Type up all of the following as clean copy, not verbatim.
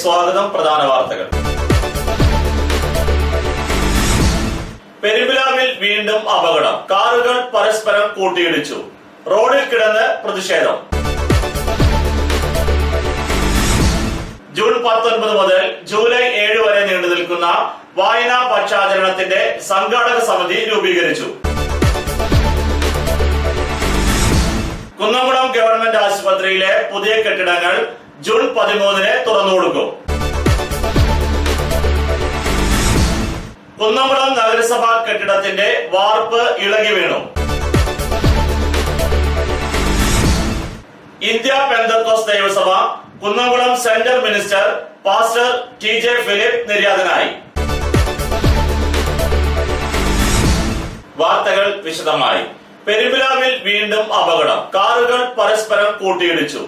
സ്വാഗതം. പ്രധാന വാർത്തകൾ. പെരുമ്പിലാവിൽ വീണ്ടും അപകടം. കാറുകൾ പരസ്പരം കൂട്ടിയിടിച്ചു. റോഡിൽ കിടന്ന് പ്രതിഷേധം. ജൂൺ 19 മുതൽ ജൂലൈ 7 വരെ നീണ്ടു നിൽക്കുന്ന വായനാ പക്ഷാചരണത്തിന്റെ സംഘാടക സമിതി രൂപീകരിച്ചു. കുന്നംകുളം ഗവൺമെന്റ് ആശുപത്രിയിലെ പുതിയ കെട്ടിടങ്ങൾ ജൂൺ 13 തുറന്നുകൊടുക്കും. കുന്നംകുളം നഗരസഭാ കെട്ടിടത്തിന്റെ വാർപ്പ് ഇളകി വീണു. ഇന്ത്യ പെന്തക്കോസ്ത് ദൈവസഭ Kunnamkulam centre minister pastor TJ Philip നിര്യാതനായി. വാർത്തകൾ വിശദമായി. പെരുമ്പിലാവിൽ വീണ്ടും അപകടം. കാറുകൾ പരസ്പരം കൂട്ടിയിടിച്ചു.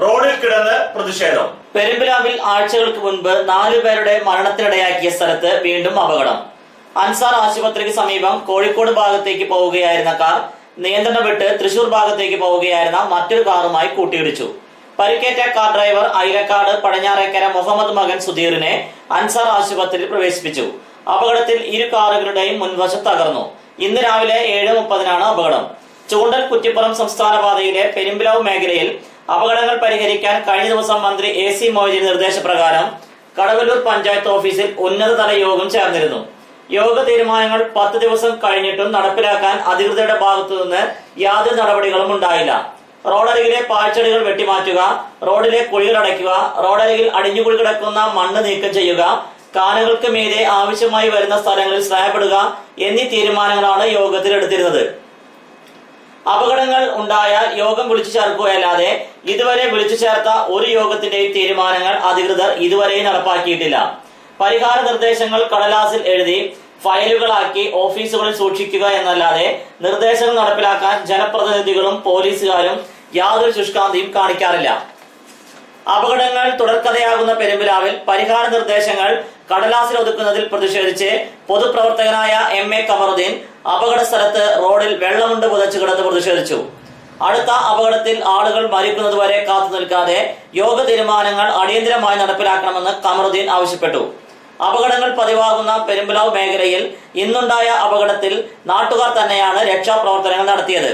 റോഡിൽ കിടന്ന് പ്രതിഷേധം. പെരുമ്പിലാവിൽ ആഴ്ചകൾക്ക് മുൻപ് 4 പേരുടെ മരണത്തിനിടയാക്കിയ സ്ഥലത്ത് വീണ്ടും അപകടം. അൻസാർ ആശുപത്രിക്ക് സമീപം കോഴിക്കോട് ഭാഗത്തേക്ക് പോവുകയായിരുന്ന കാർ നിയന്ത്രണം വിട്ട് തൃശൂർ ഭാഗത്തേക്ക് പോവുകയായിരുന്ന മറ്റൊരു കാറുമായി കൂട്ടിയിടിച്ചു. പരിക്കേറ്റ കാർ ഡ്രൈവർ ഐലക്കാട് പടിഞ്ഞാറേക്കര മുഹമ്മദ് മകൻ സുധീറിനെ അൻസാർ ആശുപത്രിയിൽ പ്രവേശിപ്പിച്ചു. അപകടത്തിൽ ഇരു കാറുകളുടെയും മുൻവശം തകർന്നു. ഇന്ന് രാവിലെ 7:30 അപകടം. ചൂണ്ടൽ കുറ്റിപ്പുറം സംസ്ഥാന പാതയിലെ പെരുമ്പിലാവ് മേഖലയിൽ അപകടങ്ങൾ പരിഹരിക്കാൻ കഴിഞ്ഞ ദിവസം മന്ത്രി AC മൊയ്തീൻ നിർദ്ദേശപ്രകാരം കടവല്ലൂർ പഞ്ചായത്ത് ഓഫീസിൽ ഉന്നതതല യോഗം ചേർന്നിരുന്നു. യോഗ തീരുമാനങ്ങൾ 10 ദിവസം കഴിഞ്ഞിട്ടും നടപ്പിലാക്കാൻ അധികൃതരുടെ ഭാഗത്തുനിന്ന് യാതൊരു നടപടികളും ഉണ്ടായില്ല. റോഡരികിലെ പാഴ്ചെടികൾ വെട്ടിമാറ്റുക, റോഡിലെ കുഴികൾ അടയ്ക്കുക, റോഡരികിൽ അടിഞ്ഞുകൂടി കിടക്കുന്ന മണ്ണ് നീക്കം ചെയ്യുക, കാനകൾക്ക് മീതെ ആവശ്യമായി വരുന്ന സ്ഥലങ്ങളിൽ സ്ലാബ് ഇടുക എന്നീ തീരുമാനങ്ങളാണ് യോഗത്തിൽ എടുത്തിരുന്നത്. അപകടങ്ങൾ ഉണ്ടായാൽ യോഗം വിളിച്ചു ചേർക്കുകയല്ലാതെ ഇതുവരെ വിളിച്ചു ചേർത്ത ഒരു യോഗത്തിന്റെയും തീരുമാനങ്ങൾ അധികൃതർ ഇതുവരെയും നടപ്പാക്കിയിട്ടില്ല. പരിഹാര നിർദ്ദേശങ്ങൾ കടലാസിൽ എഴുതി ഫയലുകളാക്കി ഓഫീസുകളിൽ സൂക്ഷിക്കുക എന്നല്ലാതെ നിർദ്ദേശങ്ങൾ നടപ്പിലാക്കാൻ ജനപ്രതിനിധികളും പോലീസുകാരും യാതൊരു ശുഷ്കാന്തിയും കാണിക്കാറില്ല. അപകടങ്ങൾ തുടർക്കഥയാകുന്ന പെരുമ്പിലാവിൽ പരിഹാര നിർദ്ദേശങ്ങൾ കടലാസിൽ ഒതുക്കുന്നതിൽ പ്രതിഷേധിച്ച് പൊതുപ്രവർത്തകനായ MA കമറുദ്ദീൻ അപകട സ്ഥലത്ത് റോഡിൽ വെള്ളമുണ്ട് പുതച്ചു കിടന്ന് പ്രതിഷേധിച്ചു. അടുത്ത അപകടത്തിൽ ആളുകൾ മരിക്കുന്നതുവരെ കാത്തു നിൽക്കാതെ യോഗ തീരുമാനങ്ങൾ അടിയന്തരമായി നടപ്പിലാക്കണമെന്ന് കമറുദ്ദീൻ ആവശ്യപ്പെട്ടു. അപകടങ്ങൾ പതിവാകുന്ന പെരുമ്പിലാവ് മേഖലയിൽ ഇന്നുണ്ടായ അപകടത്തിൽ നാട്ടുകാർ തന്നെയാണ് രക്ഷാപ്രവർത്തനങ്ങൾ നടത്തിയത്.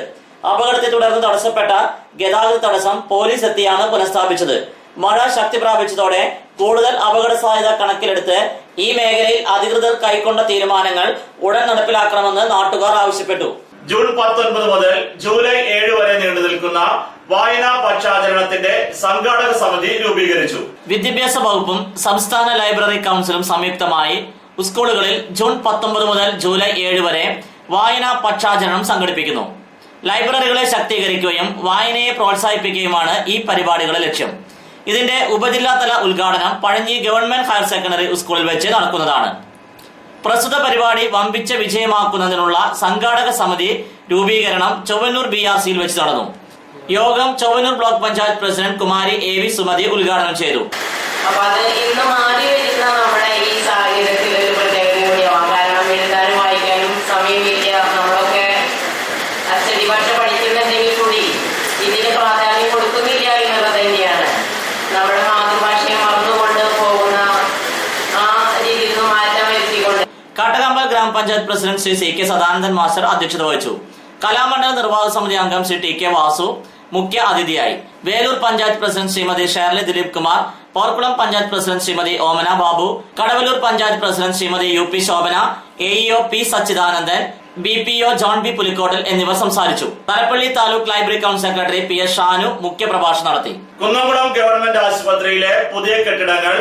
അപകടത്തെ തുടർന്ന് തടസ്സപ്പെട്ട ഗതാഗത തടസ്സം പോലീസ് എത്തിയാണ് പുനഃസ്ഥാപിച്ചത്. മഴ ശക്തി പ്രാപിച്ചതോടെ കൂടുതൽ അപകട സാധ്യത കണക്കിലെടുത്ത് ഈ മേഖലയിൽ അധികൃതർ കൈക്കൊണ്ട തീരുമാനങ്ങൾ ഉടൻ നടപ്പിലാക്കണമെന്ന് നാട്ടുകാർ ആവശ്യപ്പെട്ടു. ജൂൺ 19 മുതൽ ജൂലൈ 7 വരെ നീണ്ടു നിൽക്കുന്ന വായനാ പക്ഷാചരണത്തിന്റെ സംഘാടക സമിതി രൂപീകരിച്ചു. വിദ്യാഭ്യാസ വകുപ്പും സംസ്ഥാന ലൈബ്രറി കൗൺസിലും സംയുക്തമായി സ്കൂളുകളിൽ ജൂൺ 19 മുതൽ ജൂലൈ 7 വരെ വായനാ പക്ഷാചരണം സംഘടിപ്പിക്കുന്നു. ലൈബ്രറികളെ ശാക്തീകരിക്കുകയും വായനയെ പ്രോത്സാഹിപ്പിക്കുകയുമാണ് ഈ പരിപാടികളുടെ ലക്ഷ്യം. ഇതിന്റെ ഉപജില്ലാതല ഉദ്ഘാടനം പഴഞ്ഞി ഗവൺമെന്റ് ഹയർ സെക്കൻഡറി സ്കൂളിൽ വെച്ച് നടക്കുന്നതാണ്. പ്രസ്തുത പരിപാടി വമ്പിച്ച വിജയമാക്കുന്നതിനുള്ള സംഘാടക സമിതി രൂപീകരണം ചൊവ്വന്നൂർ BRCയിൽ വെച്ച് നടന്നു. യോഗം Chowwannur block panchayat president Kumari AV Sumathi ഉദ്ഘാടനം ചെയ്തു. അച്ചടി ഭാഷ പഠിക്കുന്നുണ്ടെങ്കിൽ കൂടി ഇതിന് പ്രാധാന്യം കൊടുക്കുന്നില്ല എന്നുള്ളത് തന്നെയാണ്. നമ്മുടെ മാതൃഭാഷയെ മറന്നുകൊണ്ട് പോകുന്ന ആ രീതിയിൽ നിന്ന് മാറ്റം വരുത്തിക്കൊണ്ട് കാട്ടകമ്പൽ ഗ്രാമപഞ്ചായത്ത് president Shri CK Sadanandan master അധ്യക്ഷത വഹിച്ചു. കലാമണ്ഡല നിർവാഹക സമിതി അംഗം ശ്രീ TK വാസു മുഖ്യ അതിഥിയായി. Velur panchayat president Shrimati Shirley Dileep Kumar, Porkulam panchayat president Shrimati Omana Babu, Kadavallur panchayat president Shrimati UP Shobhana, AEO P Sachidanandan, BPO John B Pulikkottil എന്നിവർ സംസാരിച്ചു. Thalappilly taluk library council secretary PS Shanu മുഖ്യപ്രഭാഷണം നടത്തി. കുന്നംകുളം ഗവൺമെന്റ് ആശുപത്രിയിലെ പുതിയ കെട്ടിടങ്ങൾ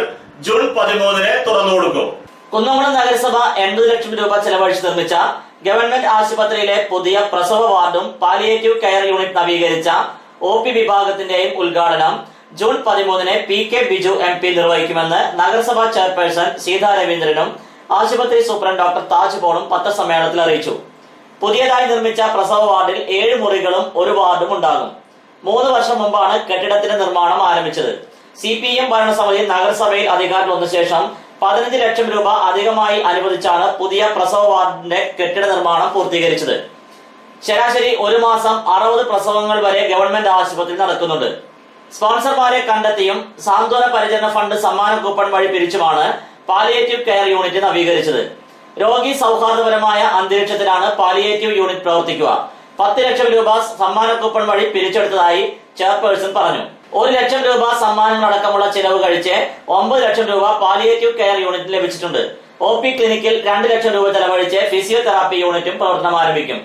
ജൂൺ 13 തുറന്നുകൊടുക്കും. കുന്നംകുളം നഗരസഭ 80 ലക്ഷം രൂപ ചെലവഴിച്ച് നിർമ്മിച്ച ഗവൺമെന്റ് ആശുപത്രിയിലെ പുതിയ പ്രസവ വാർഡും പാലിയേറ്റീവ് കെയർ യൂണിറ്റ് നവീകരിച്ച OP വിഭാഗത്തിന്റെയും ഉദ്ഘാടനം ജൂൺ 13 PK ബിജു MP നിർവഹിക്കുമെന്ന് നഗരസഭാ ചെയർപേഴ്സൺ സീതാ രവീന്ദ്രനും ആശുപത്രി സൂപ്രണ്ട് ഡോക്ടർ താജ് പോളും പത്രസമ്മേളനത്തിൽ അറിയിച്ചു. പുതിയതായി നിർമ്മിച്ച പ്രസവ വാർഡിൽ 7 മുറികളും 1 വാർഡും ഉണ്ടാകും. 3 വർഷം മുമ്പാണ് കെട്ടിടത്തിന്റെ നിർമ്മാണം ആരംഭിച്ചത്. CPM ഭരണസമിതി നഗരസഭയിൽ അധികാരം വന്ന ശേഷം 15 ലക്ഷം രൂപ അധികമായി അനുവദിച്ചാണ് പുതിയ പ്രസവ വാർഡിന്റെ കെട്ടിട നിർമ്മാണം പൂർത്തീകരിച്ചത്. ശരാശരി ഒരു മാസം 60 പ്രസവങ്ങൾ വരെ ഗവൺമെന്റ് ആശുപത്രി നടക്കുന്നുണ്ട്. സ്പോൺസർമാരെ കണ്ടെത്തിയും സാന്ത്വന പരിചരണ ഫണ്ട് സമ്മാന കൂപ്പൺ വഴി പിരിച്ചുമാണ് പാലിയേറ്റീവ് കെയർ യൂണിറ്റ് നവീകരിച്ചത്. രോഗി സൗഹാർദ്ദപരമായ അന്തരീക്ഷത്തിലാണ് പാലിയേറ്റീവ് യൂണിറ്റ് പ്രവർത്തിക്കുക. 10 ലക്ഷം രൂപ സമ്മാന കൂപ്പൺ വഴി പിരിച്ചെടുത്തതായി ചെയർപേഴ്സൺ പറഞ്ഞു. 1 ലക്ഷം രൂപ സമ്മാനങ്ങളടക്കമുള്ള ചിലവ് കഴിച്ച് 9 ലക്ഷം രൂപ പാലിയേറ്റീവ് കെയർ യൂണിറ്റിന് ലഭിച്ചിട്ടുണ്ട്. OP ക്ലിനിക്കിൽ 2 ലക്ഷം രൂപ ചെലവഴിച്ച് ഫിസിയോതെറാപ്പി യൂണിറ്റും പ്രവർത്തനം ആരംഭിക്കും.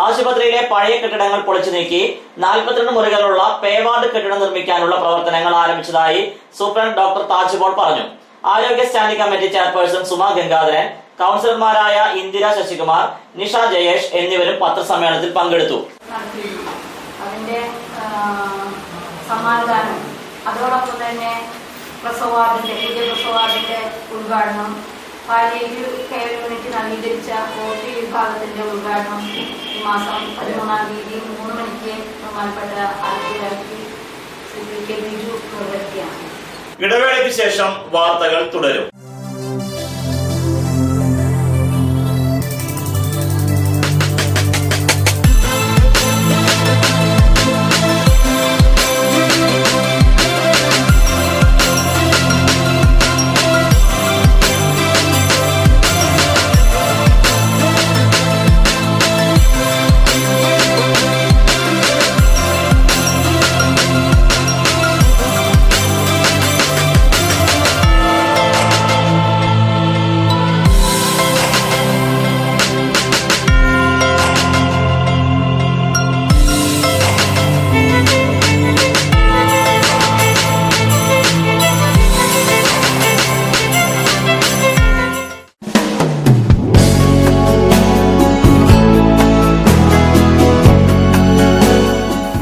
ആശുപത്രിയിലെ പഴയ കെട്ടിടങ്ങൾ പൊളിച്ചു നീക്കി 42 മുറികളുള്ള പേവാർഡ് കെട്ടിടം നിർമ്മിക്കാനുള്ള പ്രവർത്തനങ്ങൾ ആരംഭിച്ചതായി സൂപ്രണ്ട് ഡോക്ടർ താജ്പോൾ പറഞ്ഞു. ആരോഗ്യ standing committee chairperson Suma Gangadharan, കൗൺസിലർമാരായ ഇന്ദിര ശശികുമാർ, നിഷ ജയേഷ് എന്നിവരും പത്രസമ്മേളനത്തിൽ പങ്കെടുത്തു. അതിന്റെ സമ്മാനദാനം, അതോടൊപ്പം തന്നെ പ്രസവവാർഡിന്റെ പുതിയ പ്രസവവാർഡിന്റെ ഉദ്ഘാടനം, പാലിയേറ്റീവ് കെയർ യൂണിറ്റ് നവീകരിച്ച OP വിഭാഗത്തിന്റെ ഉദ്ഘാടനം ഈ മാസം 13-ാം തീയതി 3 മണിക്ക് ബഹുമാനപ്പെട്ട ശ്രീ കെ ബിജു നിർവഹിക്കുകയാണ്. ഇടവേളയ്ക്ക് ശേഷം വാർത്തകൾ തുടരും.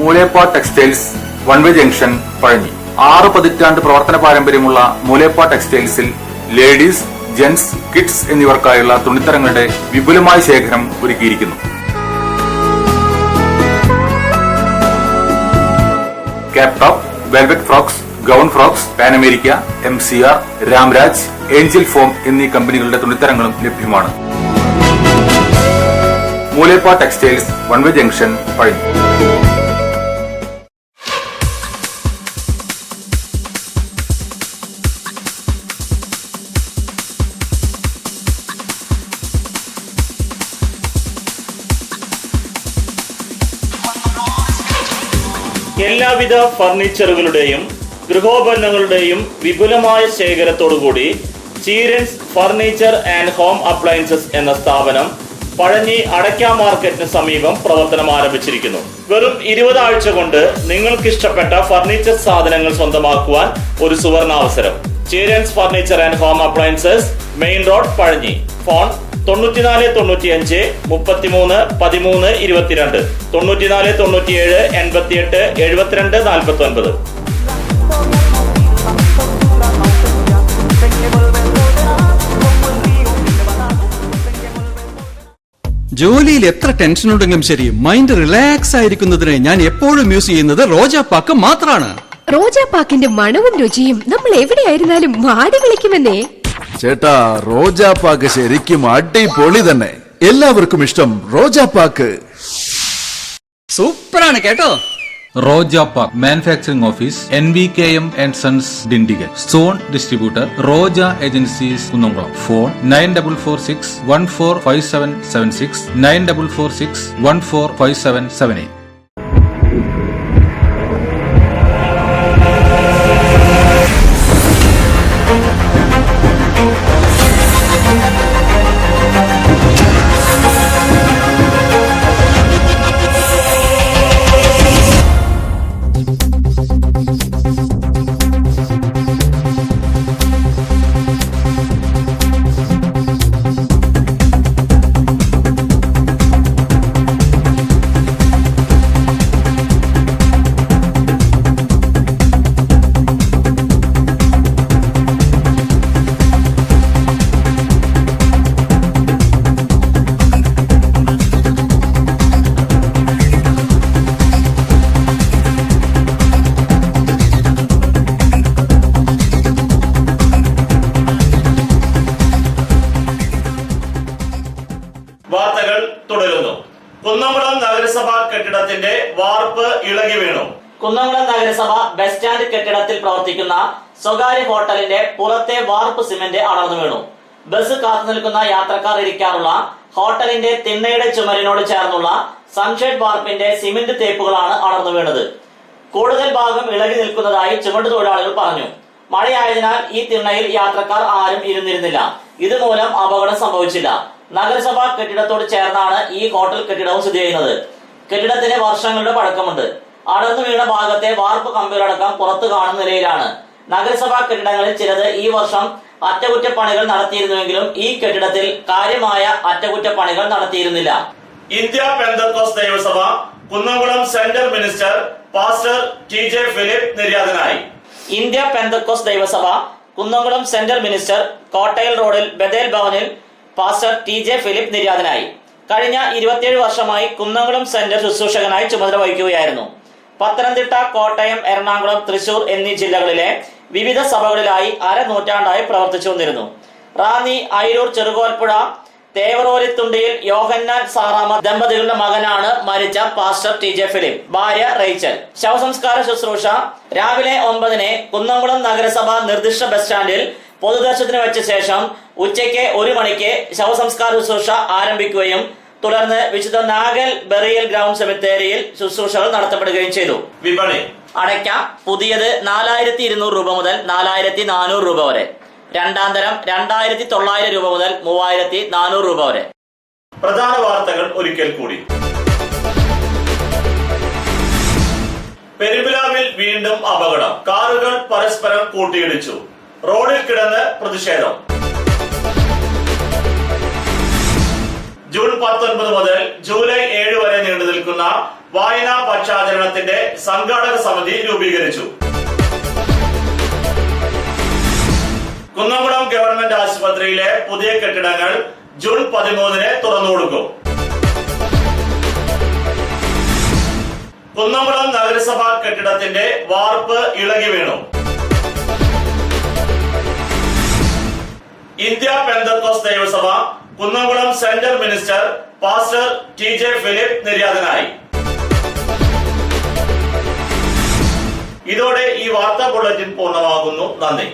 Mooleppa textiles one way junction Pazhanji. 6 പതിറ്റാണ്ട് പ്രവർത്തന പാരമ്പര്യമുള്ള മൂലേപ്പ ടെക്സ്റ്റൈൽസിൽ ലേഡീസ്, ജെന്റ്സ്, കിഡ്സ് എന്നിവർക്കായുള്ള തുണിത്തരങ്ങളുടെ വിപുലമായ ശേഖരം ഒരുക്കിയിരിക്കുന്നു. Cap top, velvet frocks, gown frocks, Panamerica, MCR, Ramraj, Angel Foam എന്നീ കമ്പനികളുടെ തുണിത്തരങ്ങളും ലഭ്യമാണ്. Mooleppa textiles one way junction Pazhanji. എല്ലാവിധ ഫർണിച്ചറുകളുടെയും ഗൃഹോപകരണങ്ങളുടെയും വിപുലമായ ശേഖരത്തോടുകൂടി Cheerans furniture and home appliances എന്ന സ്ഥാപനം പഴഞ്ഞി അടയ്ക്ക മാർക്കറ്റിന് സമീപം പ്രവർത്തനം ആരംഭിച്ചിരിക്കുന്നു. വെറും 20 ആഴ്ച കൊണ്ട് നിങ്ങൾക്ക് ഇഷ്ടപ്പെട്ട ഫർണിച്ചർ സാധനങ്ങൾ സ്വന്തമാക്കുവാൻ ഒരു സുവർണാവസരം. Cheerans furniture and home appliances, main road, Pazhanji. Phone 94 95 33 13 22, 94 97 88 72 49. ജോലിയിൽ എത്ര ടെൻഷൻ ഉണ്ടെങ്കിലും ശരി, മൈൻഡ് റിലാക്സ് ആയിരിക്കുന്നതിന് ഞാൻ എപ്പോഴും യൂസ് ചെയ്യുന്നത് റോജാപ്പാക്ക് മാത്രമാണ്. റോജാപ്പാക്കിന്റെ മണവും രുചിയും നമ്മൾ എവിടെയായിരുന്നാലും മാടി വിളിക്കുമെന്നേ. ചേട്ടാ, റോജാപ്പാക്ക് ശരിക്കും അടിപൊളി തന്നെ. എല്ലാവർക്കും ഇഷ്ടം റോജാപ്പാക്ക്. സൂപ്പറാണ് കേട്ടോ. Roja Manufacturing Office, NVKM and Sons, Dindigul. Zone Distributor, Roja Agencies, Kunnamkulam. Phone 9446 145776, 9446 145778. വാർത്തകൾ തുടരുന്നു. കുന്നംകുളം നഗരസഭാ കെട്ടിടത്തിന്റെ വാർപ്പ് ഇളകി വീണു. കുന്നംകുളം നഗരസഭ ബസ് സ്റ്റാൻഡ് കെട്ടിടത്തിൽ പ്രവർത്തിക്കുന്ന സ്വകാര്യ ഹോട്ടലിന്റെ പുറത്തെ വാർപ്പ് സിമന്റ് അടർന്നു വീണു. ബസ് കാത്തു നിൽക്കുന്ന യാത്രക്കാർ ഇരിക്കാറുള്ള ഹോട്ടലിന്റെ തിണ്ണയുടെ ചുമരിനോട് ചേർന്നുള്ള സൺഷെയ്ഡ് വാർപ്പിന്റെ സിമന്റ് തേപ്പുകളാണ് അടർന്നു വീണത്. കൂടുതൽ ഭാഗം ഇളകി നിൽക്കുന്നതായി ചുമട്ട് തൊഴിലാളികൾ പറഞ്ഞു. മഴയായതിനാൽ ഈ തിണ്ണയിൽ യാത്രക്കാർ ആരും ഇരുന്നിരുന്നില്ല. ഇതുമൂലം അപകടം സംഭവിച്ചില്ല. നഗരസഭാ കെട്ടിടത്തോട് ചേർന്നാണ് ഈ ഹോട്ടൽ കെട്ടിടവും സ്ഥിതി ചെയ്യുന്നത്. കെട്ടിടത്തിന് വർഷങ്ങളുടെ പഴക്കമുണ്ട്. അടർന്നു വീണ ഭാഗത്തെ വാർപ്പ് കമ്പികളടക്കം പുറത്തു കാണുന്ന നിലയിലാണ്. നഗരസഭാ കെട്ടിടങ്ങളിൽ ചിലത് ഈ വർഷം അറ്റകുറ്റപ്പണികൾ നടത്തിയിരുന്നുവെങ്കിലും ഈ കെട്ടിടത്തിൽ കാര്യമായ അറ്റകുറ്റപ്പണികൾ നടത്തിയിരുന്നില്ല. ഇന്ത്യ പെന്തക്കോസ്ത് ദൈവസഭ Kunnamkulam centre minister pastor TJ Philip നിര്യാതനായി. ഇന്ത്യ പെന്തക്കോസ്ത് ദൈവസഭ കുന്നംകുളം സെന്റർ മിനിസ്റ്റർ കോട്ടയിൽ റോഡിൽ ബദേൽ ഭവനിൽ പാസ്റ്റർ TJ ഫിലിപ്പ് നിര്യാതനായി. കഴിഞ്ഞ 27 വർഷമായി കുന്നംകുളം സെന്റർ ശുശ്രൂഷകനായി ചുമതല വഹിക്കുകയായിരുന്നു. പത്തനംതിട്ട, കോട്ടയം, എറണാകുളം, തൃശൂർ എന്നീ ജില്ലകളിലെ വിവിധ സഭകളിലായി അരനൂറ്റാണ്ടായി പ്രവർത്തിച്ചു വന്നിരുന്നു. റാന്നി, അയിരൂർ, ചെറുകോൽപ്പുഴ, തേവറോലിത്തുണ്ടിയിൽ യോഹന്നാൻ സാറാമ ദമ്പതികളുടെ മകനാണ് മരിച്ച പാസ്റ്റർ TJ ഫിലിപ്പ്. ഭാര്യ റേച്ചൽ. ശവസംസ്കാര ശുശ്രൂഷ രാവിലെ 9-ന് കുന്നംകുളം നഗരസഭ നിർദ്ദിഷ്ട ബസ് സ്റ്റാൻഡിൽ പൊതുദർശനത്തിന് വെച്ച ശേഷം ഉച്ചയ്ക്ക് 1 മണിക്ക് ശവസംസ്കാര ശുശ്രൂഷ ആരംഭിക്കുകയും തുടർന്ന് വിശുദ്ധ നാഗൽ ബെറിയൽ ഗ്രൗണ്ട് സെമിത്തേരിയിൽ ശുശ്രൂഷകൾ നടത്തപ്പെടുകയും ചെയ്തു. വിപണി അടയ്ക്ക പുതിയത് 4200 രൂപ മുതൽ 4400 രൂപ വരെ. രണ്ടാം തരം 2900 രൂപ മുതൽ 3400 രൂപ വരെ. പ്രധാന വാർത്തകൾ ഒരിക്കൽ കൂടി. പെരുമ്പിലാവിൽ വീണ്ടും അപകടം. കാറുകൾ പരസ്പരം കൂട്ടിയിടിച്ചു. റോഡിൽ കിടന്ന് പ്രതിഷേധം. ജൂൺ 19 മുതൽ ജൂലൈ 7 വരെ നീണ്ടു നിൽക്കുന്ന വായനാ പക്ഷാചരണത്തിന്റെ സംഘാടക സമിതി രൂപീകരിച്ചു. കുന്നംകുളം ഗവൺമെന്റ് ആശുപത്രിയിലെ പുതിയ കെട്ടിടങ്ങൾ ജൂൺ 13-ന് തുറന്നുകൊടുക്കും. കുന്നംകുളം നഗരസഭാ കെട്ടിടത്തിന്റെ വാർപ്പ് ഇളകി വീണു. ഇന്ത്യ പെന്തക്കോസ്ത് ദൈവസഭ Kunnamkulam centre minister pastor TJ Philip നിര്യാതനായി. ഇതോടെ ഈ വാർത്താ ബുള്ളറ്റിൻ പൂർണ്ണമാകുന്നു. നന്ദി.